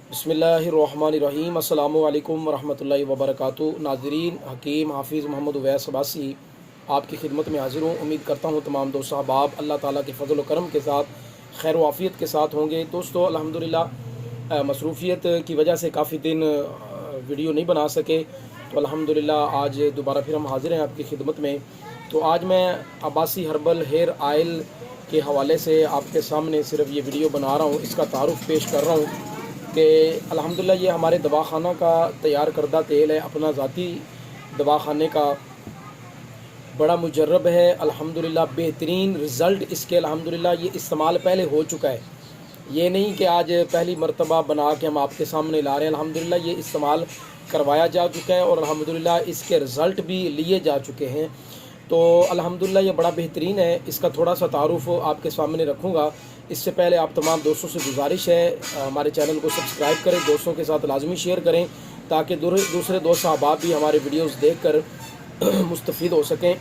बिस्मिल्लाहिर्रहमानिर्रहीम अस्सलामु अलैकुम वरहमतुल्लाहि वबरकातुहू। नाज़रीन, हकीम हाफिज़ मोहम्मद उवैस अब्बासी आपकी खिदमत में हाज़िर हूँ। उम्मीद करता हूँ तमाम दोस्त अहबाब अल्लाह ताला के फ़ज़ल व करम के साथ खैर वाफ़ियत के साथ होंगे। दोस्तों, अल्हम्दुलिल्लाह मसरूफ़ियत की वजह से काफ़ी दिन वीडियो नहीं बना सके, तो अल्हम्दुलिल्लाह आज दोबारा फिर हम हाज़िर हैं आपकी खिदमत में। तो आज मैं अब्बासी हर्बल हेयर आयल के हवाले से आपके सामने सिर्फ ये वीडियो बना रहा हूँ, इसका तारुफ़ पेश कर रहा हूँ कि अल्हम्दुलिल्लाह ये हमारे दवाखाना का तैयार करदा तेल है, अपना ज़ाती दवाखाने का बड़ा मुजर्रब है। अल्हम्दुलिल्लाह बेहतरीन रिज़ल्ट इसके अल्हम्दुलिल्लाह ये इस्तेमाल पहले हो चुका है, ये नहीं कि आज पहली मरतबा बना के हम आपके सामने ला रहे हैं। अल्हम्दुलिल्लाह ये इस्तेमाल करवाया जा चुका है और अल्हम्दुलिल्लाह इसके रिज़ल्ट भी लिए जा चुके हैं। तो अल्हम्दुलिल्लाह ये बड़ा बेहतरीन है। इसका थोड़ा सा तारुफ़ आपके सामने रखूँगा। इससे पहले आप तमाम दोस्तों से गुजारिश है, हमारे चैनल को सब्सक्राइब करें, दोस्तों के साथ लाजमी शेयर करें ताकि दूसरे दोस्त अहबाब भी हमारे वीडियोस देखकर मुस्तफ़ीद हो सकें।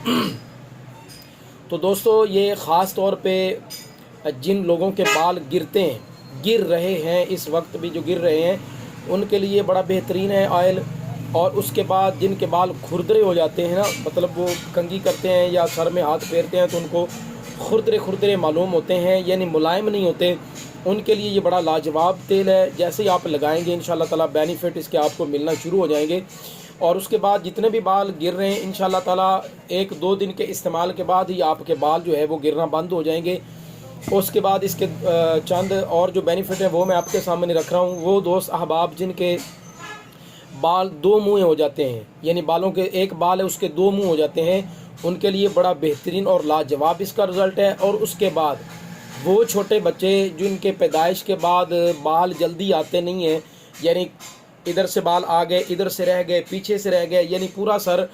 तो दोस्तों, ये ख़ास तौर पे जिन लोगों के बाल गिर रहे हैं, इस वक्त भी जो गिर रहे हैं, उनके लिए बड़ा बेहतरीन है ऑयल। और उसके बाद जिनके बाल खुरदरे हो जाते हैं ना, मतलब वो कंघी करते हैं या सर में हाथ फेरते हैं तो उनको खुरदरे खुरदरे मालूम होते हैं, यानी मुलायम नहीं होते, उनके लिए ये बड़ा लाजवाब तेल है। जैसे ही आप लगाएंगे इंशाल्लाह ताला बेनिफिट इसके आपको मिलना शुरू हो जाएंगे। और उसके बाद जितने भी बाल गिर रहे हैं, इंशाल्लाह ताला 1-2 दिन के इस्तेमाल के बाद ही आपके बाल जो है वो गिरना बंद हो जाएंगे। उसके बाद इसके चंद और जो बेनिफिट है वो मैं आपके सामने रख रहा हूँ। वो दोस्त अहबाब जिनके बाल 2 मुँह हो जाते हैं, यानी बालों के एक बाल है उसके 2 मुँह हो जाते हैं, उनके लिए बड़ा बेहतरीन और लाजवाब इसका रिज़ल्ट है। और उसके बाद वो छोटे बच्चे जिनके पैदाइश के बाद बाल जल्दी आते नहीं हैं, यानी इधर से बाल आ गए, इधर से रह गए, पीछे से रह गए, यानी पूरा सर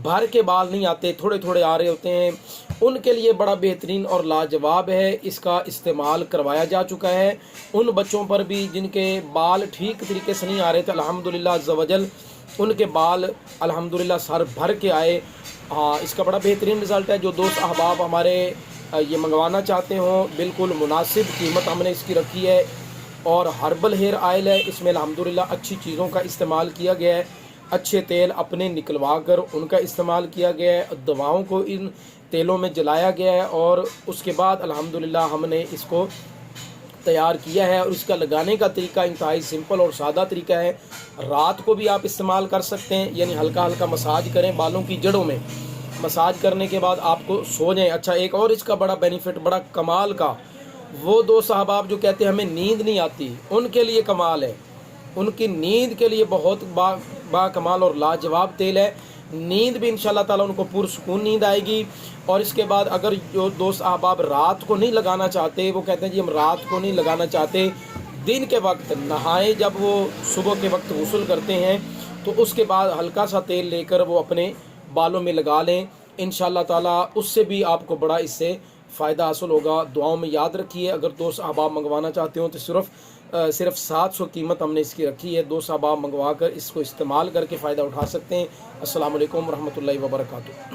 भर के बाल नहीं आते, थोड़े थोड़े आ रहे होते हैं, उनके लिए बड़ा बेहतरीन और लाजवाब है। इसका इस्तेमाल करवाया जा चुका है। उन बच्चों पर भी जिनके बाल ठीक तरीके से नहीं आ रहे थे, अल्हम्दुलिल्लाह अज़्ज़ व जल उनके बाल अल्हम्दुलिल्लाह सर भर के आए। हाँ, इसका बड़ा बेहतरीन रिज़ल्ट है। जो दोस्त अहबाब हमारे ये मंगवाना चाहते हों, बिल्कुल मुनासिब कीमत हमने इसकी रखी है। और हर्बल हेयर आयल है, इसमें अल्हम्दुलिल्लाह अच्छी चीज़ों का इस्तेमाल किया गया है, अच्छे तेल अपने निकलवा कर उनका इस्तेमाल किया गया है, दवाओं को इन तेलों में जलाया गया है और उसके बाद अल्हम्दुलिल्लाह हमने इसको तैयार किया है। और इसका लगाने का तरीका इंतहाई सिंपल और सादा तरीका है। रात को भी आप इस्तेमाल कर सकते हैं, यानी हल्का हल्का मसाज करें बालों की जड़ों में, मसाज करने के बाद आपको सो जाएं। अच्छा, एक और इसका बड़ा बेनिफिट बड़ा कमाल का, वो दो साहबाब जो कहते हैं हमें नींद नहीं आती, उनके लिए कमाल है। उनकी नींद के लिए बहुत बा कमाल और लाजवाब तेल है। नींद भी इंशाल्लाह ताला उनको पुरसुकून नींद आएगी। और इसके बाद अगर जो दोस्त अहबाब रात को नहीं लगाना चाहते, वो कहते हैं जी हम रात को नहीं लगाना चाहते, दिन के वक्त नहाएं, जब वो सुबह के वक्त गुस्ल करते हैं तो उसके बाद हल्का सा तेल लेकर वो अपने बालों में लगा लें, इंशाल्लाह ताला उससे भी आपको बड़ा इससे फ़ायदा हासिल होगा। दुआओं में याद रखिए। अगर दोस्त अहबाब मंगवाना चाहते हो तो सिर्फ 700 कीमत हमने इसकी रखी है। दोस्त अहबाब मंगवा कर इसको इस्तेमाल करके फ़ायदा उठा सकते हैं। अस्सलामु अलैकुम रहमतुल्लाहि व बरकातुहू।